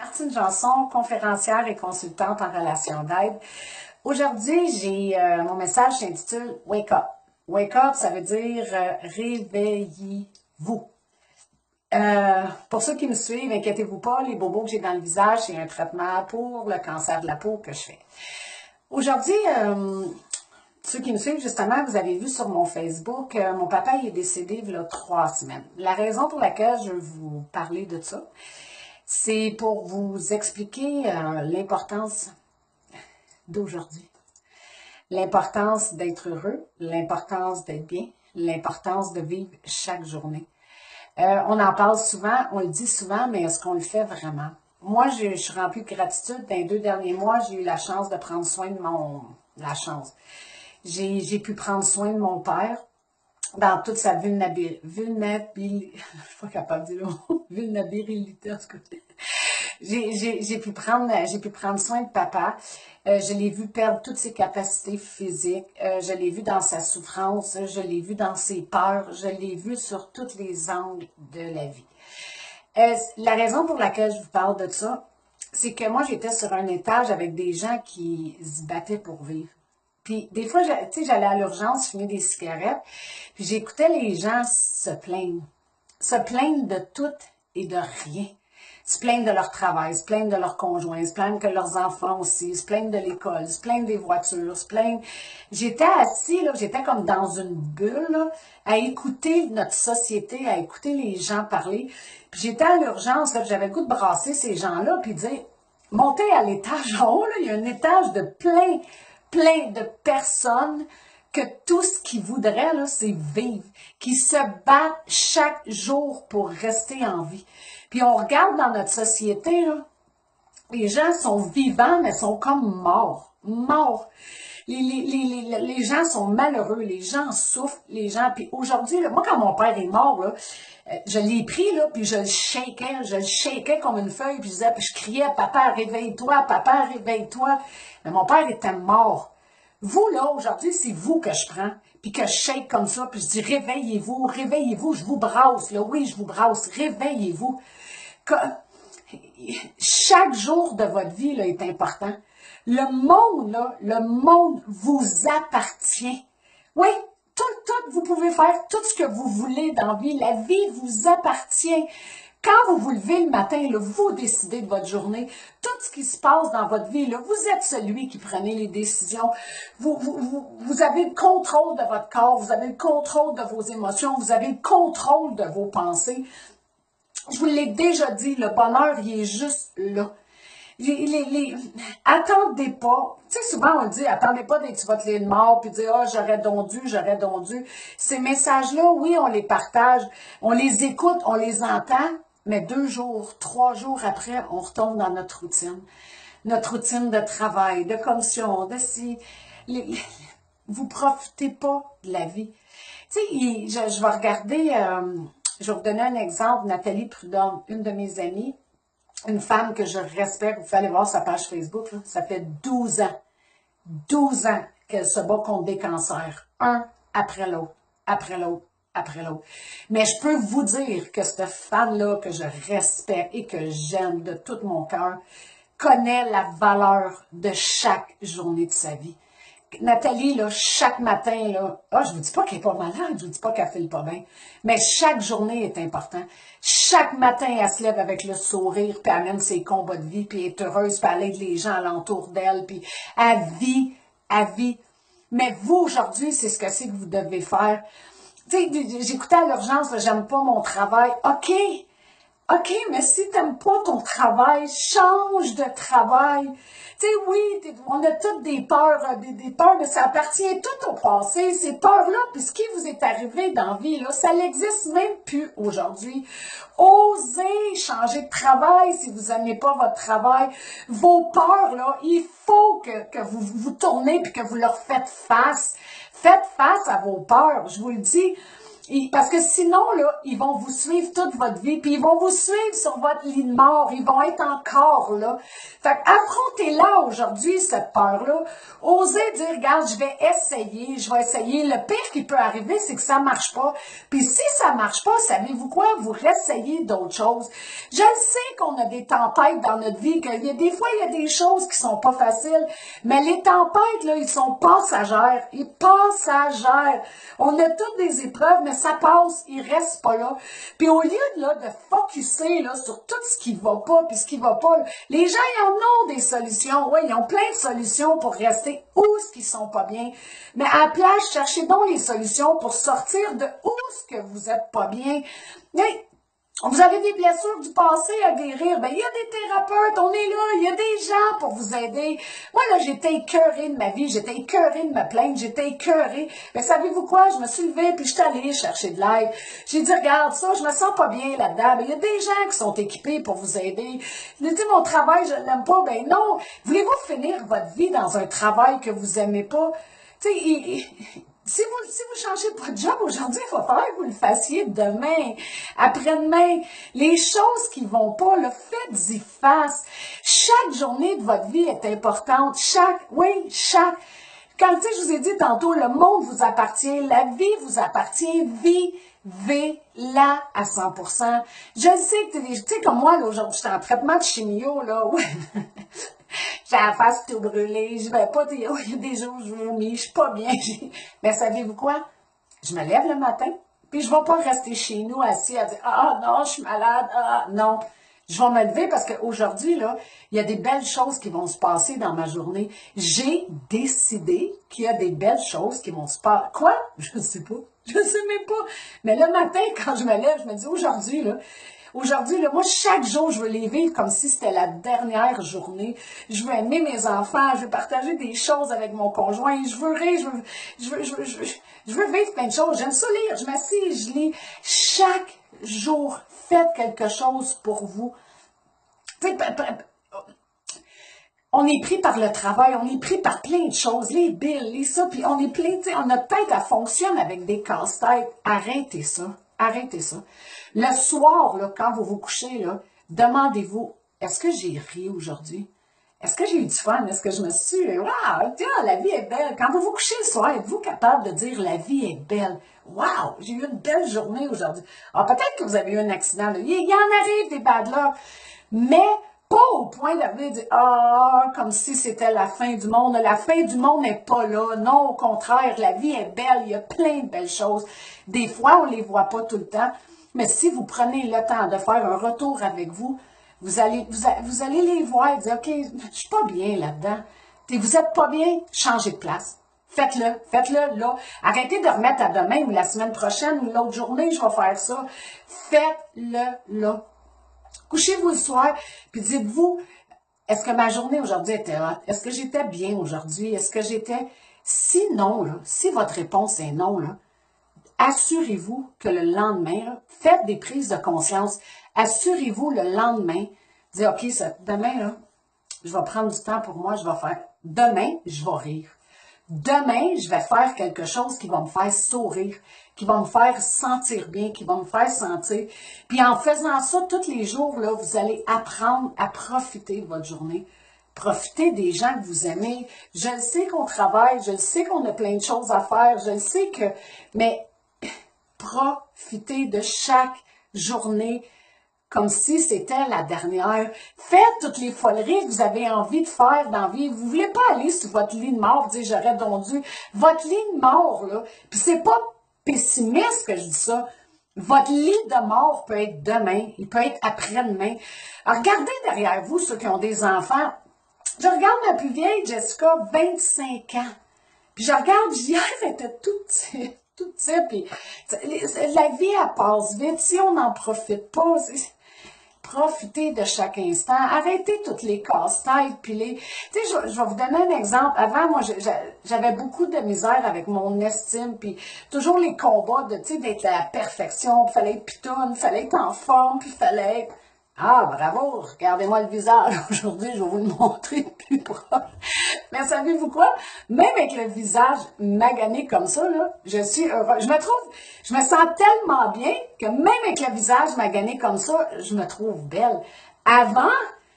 Martine Janson, conférencière et consultante en relations d'aide. Aujourd'hui, mon message s'intitule Wake Up. Wake Up, ça veut dire réveillez-vous. Pour ceux qui me suivent, inquiétez-vous pas, les bobos que j'ai dans le visage, c'est un traitement pour le cancer de la peau que je fais. Aujourd'hui, ceux qui me suivent, justement, vous avez vu sur mon Facebook, mon papa il est décédé il y a 3 semaines. La raison pour laquelle je veux vous parler de ça, c'est pour vous expliquer l'importance d'aujourd'hui. L'importance d'être heureux, l'importance d'être bien, l'importance de vivre chaque journée. On en parle souvent, on le dit souvent, mais est-ce qu'on le fait vraiment? Moi, je suis remplie de gratitude. Dans les 2 derniers mois, j'ai eu la chance de prendre soin de J'ai pu prendre soin de mon père dans toute sa vulnérabilité. Je suis pas capable de dire le mot. Vulnérabilité, en tout cas. J'ai pu prendre soin de papa. Je l'ai vu perdre toutes ses capacités physiques. Je l'ai vu dans sa souffrance. Je l'ai vu dans ses peurs. Je l'ai vu sur tous les angles de la vie. La raison pour laquelle je vous parle de ça, c'est que moi, j'étais sur un étage avec des gens qui se battaient pour vivre. Puis des fois, tu sais, j'allais à l'urgence fumer des cigarettes, puis j'écoutais les gens se plaindre de tout et de rien. Se plaignent de leur travail, se plaignent de leurs conjoints, se plaignent que leurs enfants aussi, se plaignent de l'école, se plaignent des voitures, se plaignent. J'étais assis, là, j'étais comme dans une bulle, là, à écouter notre société, à écouter les gens parler. Puis j'étais à l'urgence, là, j'avais le goût de brasser ces gens-là, puis dire, montez à l'étage en haut, là, il y a un étage de plein de personnes que tout ce qu'ils voudraient, là, c'est vivre, qui se battent chaque jour pour rester en vie. Puis on regarde dans notre société, là, les gens sont vivants, mais sont comme morts. Les gens sont malheureux, les gens souffrent, les gens... Puis aujourd'hui, là, moi, quand mon père est mort, là, je l'ai pris, là, puis je le shakeais comme une feuille, puis je criais, papa, réveille-toi, papa, réveille-toi. Mais mon père était mort. Vous, là, aujourd'hui, c'est vous que je prends, puis que je shake comme ça, puis je dis, réveillez-vous, réveillez-vous, je vous brasse, là, oui, je vous brasse, réveillez-vous. Chaque jour de votre vie, là, est important. Le monde vous appartient. Oui, tout, vous pouvez faire tout ce que vous voulez dans la vie. La vie vous appartient. Quand vous vous levez le matin, là, vous décidez de votre journée. Tout ce qui se passe dans votre vie, là, vous êtes celui qui prenez les décisions. Vous avez le contrôle de votre corps, vous avez le contrôle de vos émotions, vous avez le contrôle de vos pensées. Je vous l'ai déjà dit, le bonheur, il est juste là. Attendez pas. Tu sais, souvent, on dit, attendez pas d'être sur votre lit de mort, puis dire, ah, j'aurais donc dû. Ces messages-là, oui, on les partage, on les écoute, on les entend, mais 2 jours, 3 jours après, on retombe dans notre routine. Notre routine de travail, de commission, de si... Vous profitez pas de la vie. Tu sais, je vais regarder... je vais vous donner un exemple, Nathalie Prudhomme, une de mes amies, une femme que je respecte, vous pouvez aller voir sa page Facebook, là, ça fait 12 ans qu'elle se bat contre des cancers, un après l'autre, après l'autre, après l'autre. Mais je peux vous dire que cette femme-là, que je respecte et que j'aime de tout mon cœur, connaît la valeur de chaque journée de sa vie. Nathalie, là, chaque matin, là, je vous dis pas qu'elle est pas malade, je vous dis pas qu'elle file pas bien, mais chaque journée est importante. Chaque matin, elle se lève avec le sourire, puis elle mène ses combats de vie, puis elle est heureuse, puis elle aide les gens alentour d'elle, puis elle vit. Mais vous, aujourd'hui, c'est ce que vous devez faire. Tu sais, j'écoutais à l'urgence, j'aime pas mon travail. OK, mais si t'aimes pas ton travail, change de travail. Tu sais, oui, on a toutes des peurs, des peurs, mais ça appartient tout au passé. Ces peurs-là, puis ce qui vous est arrivé dans la vie, là, ça n'existe même plus aujourd'hui. Osez changer de travail si vous n'aimez pas votre travail. Vos peurs, là, il faut que vous vous tournez puis que vous leur faites face. Faites face à vos peurs, je vous le dis. Parce que sinon, là, ils vont vous suivre toute votre vie, puis ils vont vous suivre sur votre lit de mort, ils vont être encore là. Fait affrontez-la aujourd'hui, cette peur-là. Osez dire, regarde, je vais essayer. Le pire qui peut arriver, c'est que ça marche pas. Puis si ça marche pas, savez-vous quoi? Vous réessayez d'autres choses. Je le sais qu'on a des tempêtes dans notre vie, des fois, il y a des choses qui sont pas faciles, mais les tempêtes, là, ils sont passagères. Passagères. On a toutes des épreuves, mais ça passe, il reste pas là. Puis au lieu là, de focusser là, sur tout ce qui va pas, puis ce qui va pas, les gens, ils en ont des solutions. Oui, ils ont plein de solutions pour rester où ce qui sont pas bien. Mais à la place, cherchez donc les solutions pour sortir de où ce que vous êtes pas bien. Mais, vous avez des blessures du passé à guérir. Ben, il y a des thérapeutes, on est là, il y a des gens pour vous aider. Moi, là, j'étais écœurée de ma vie, j'étais écœurée de me plaindre, j'étais écœurée. Mais savez-vous quoi? Je me suis levée, puis je suis allée chercher de l'aide. J'ai dit, regarde ça, je me sens pas bien là-dedans. Ben, il y a des gens qui sont équipés pour vous aider. Je me dis, mon travail, je l'aime pas. Ben non. Voulez-vous finir votre vie dans un travail que vous aimez pas? Tu sais, si vous changez pas de job aujourd'hui, il va falloir que vous le fassiez demain, après-demain. Les choses qui vont pas, là, faites-y face. Chaque journée de votre vie est importante. Quand, tu sais, je vous ai dit tantôt, le monde vous appartient, la vie vous appartient, vivez-la à 100%. Je le sais que tu sais, comme moi, là, aujourd'hui, j'étais en traitement de chimio, là, ouais. J'ai la face tout brûlée, je vais pas, il y a des jours où je vomis, je suis pas bien. Mais savez-vous quoi? Je me lève le matin, puis je vais pas rester chez nous assis à dire, ah non, je suis malade, ah non. Je vais me lever parce qu'aujourd'hui, là, il y a des belles choses qui vont se passer dans ma journée. J'ai décidé qu'il y a des belles choses qui vont se passer. Quoi? Je ne sais pas. Je ne sais même pas. Mais le matin, quand je me lève, je me dis, aujourd'hui, là, moi, chaque jour, je veux les vivre comme si c'était la dernière journée. Je veux aimer mes enfants, je veux partager des choses avec mon conjoint, je veux rire, je veux vivre plein de choses. J'aime ça lire, je m'assieds, je lis. Chaque jour, faites quelque chose pour vous. On est pris par le travail, on est pris par plein de choses, les billes, les ça, puis on est plein, tu sais, notre tête, elle fonctionne avec des casse-têtes. Arrêtez ça. Arrêtez ça. Le soir, là, quand vous vous couchez, là, demandez-vous, est-ce que j'ai ri aujourd'hui? Est-ce que j'ai eu du fun? Est-ce que je me suis... Waouh! Tiens, la vie est belle. Quand vous vous couchez le soir, êtes-vous capable de dire la vie est belle? Waouh! J'ai eu une belle journée aujourd'hui. Ah, peut-être que vous avez eu un accident. Là. Il y en arrive des bad luck. Mais pas au point de dire ah, comme si c'était la fin du monde. La fin du monde n'est pas là. Non, au contraire, la vie est belle. Il y a plein de belles choses. Des fois, on ne les voit pas tout le temps. Mais si vous prenez le temps de faire un retour avec vous, vous allez les voir et dire, OK, je suis pas bien là-dedans. Vous n'êtes pas bien, changez de place. Faites-le là. Arrêtez de remettre à demain ou la semaine prochaine ou l'autre journée, je vais faire ça. Faites-le là. Couchez-vous le soir, puis dites-vous, est-ce que ma journée aujourd'hui était hot? Est-ce que j'étais bien aujourd'hui? Est-ce que j'étais... Si non, là, si votre réponse est non, là, assurez-vous que le lendemain, là, faites des prises de conscience. Assurez-vous le lendemain, dire, OK, demain, là, je vais prendre du temps pour moi, je vais faire. Demain, je vais rire. Demain, je vais faire quelque chose qui va me faire sourire, qui va me faire sentir bien, qui va me faire sentir. Puis en faisant ça tous les jours, là, vous allez apprendre à profiter de votre journée. Profitez des gens que vous aimez. Je le sais qu'on travaille, je le sais qu'on a plein de choses à faire, je le sais que... Mais profitez de chaque journée comme si c'était la dernière. Faites toutes les foleries que vous avez envie de faire dans la vie. Vous ne voulez pas aller sur votre lit de mort et dire j'aurais donc dû. Votre lit de mort, là, puis c'est pas pessimiste que je dis ça. Votre lit de mort peut être demain, il peut être après-demain. Alors, regardez derrière vous ceux qui ont des enfants. Je regarde ma plus vieille, Jessica, 25 ans. Puis je regarde, hier, elle était toute petite. Tout ça, puis la vie, elle passe vite. Si on n'en profite pas, profitez de chaque instant. Arrêtez toutes les casse-têtes, puis les... Tu sais, je vais vous donner un exemple. Avant, moi, j'avais beaucoup de misère avec mon estime, puis toujours les combats de, tu sais, d'être à la perfection. Il fallait être pitonne, il fallait être en forme, puis il fallait être... Ah, bravo! Regardez-moi le visage. Aujourd'hui, je vais vous le montrer de plus proche. Mais savez-vous quoi? Même avec le visage magané comme ça, là, je suis heureuse. Je me sens tellement bien que même avec le visage magané comme ça, je me trouve belle. Avant,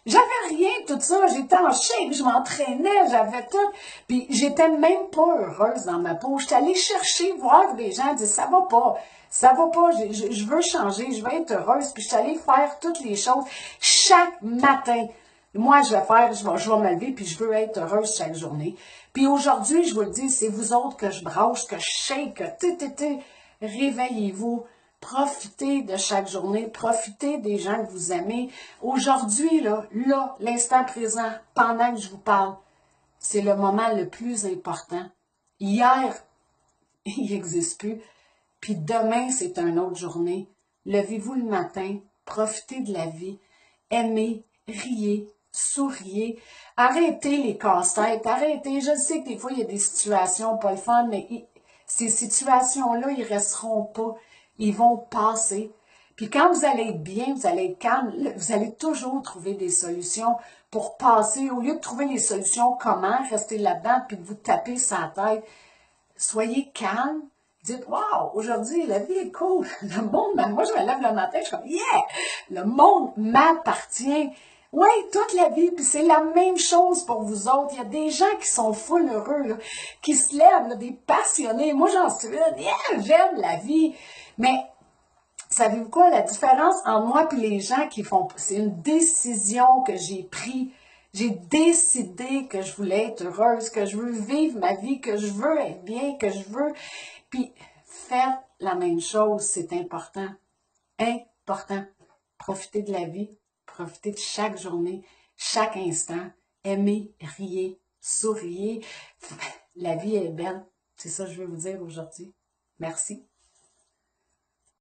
j'avais rien de tout ça. J'étais en shape, je m'entraînais, j'avais tout. Puis j'étais même pas heureuse dans ma peau. J'étais allée chercher, voir des gens, dire ça va pas. Ça va pas, je veux changer, je veux être heureuse. Puis je suis allée faire toutes les choses chaque matin. Moi, je vais me lever, puis je veux être heureuse chaque journée. Puis aujourd'hui, je vous le dis, c'est vous autres que je brasse, que je shake, que réveillez-vous. Profitez de chaque journée, profitez des gens que vous aimez. Aujourd'hui, là, l'instant présent, pendant que je vous parle, c'est le moment le plus important. Hier, il n'existe plus. Puis demain, c'est une autre journée. Levez-vous le matin, profitez de la vie, aimez, riez, souriez, arrêtez les casse-têtes, arrêtez. Je sais que des fois, il y a des situations pas le fun, mais ces situations-là, ils resteront pas. Ils vont passer. Puis quand vous allez être bien, vous allez être calme, vous allez toujours trouver des solutions pour passer. Au lieu de trouver les solutions, comment rester là-dedans, puis de vous taper sa tête, soyez calme. Dites, wow, aujourd'hui, la vie est cool. Le monde, moi, je me lève le matin, je suis comme, yeah, le monde m'appartient. Oui, toute la vie, puis c'est la même chose pour vous autres. Il y a des gens qui sont full heureux, là, qui se lèvent, là, des passionnés. Moi, j'en suis une. Yeah, j'aime la vie. Mais savez-vous quoi? La différence entre moi et les gens qui font... C'est une décision que j'ai prise. J'ai décidé que je voulais être heureuse, que je veux vivre ma vie, que je veux être bien, que je veux... Puis, faites la même chose, c'est important. Important. Profitez de la vie, profitez de chaque journée, chaque instant. Aimez, riez, souriez. La vie est belle. C'est ça que je veux vous dire aujourd'hui. Merci.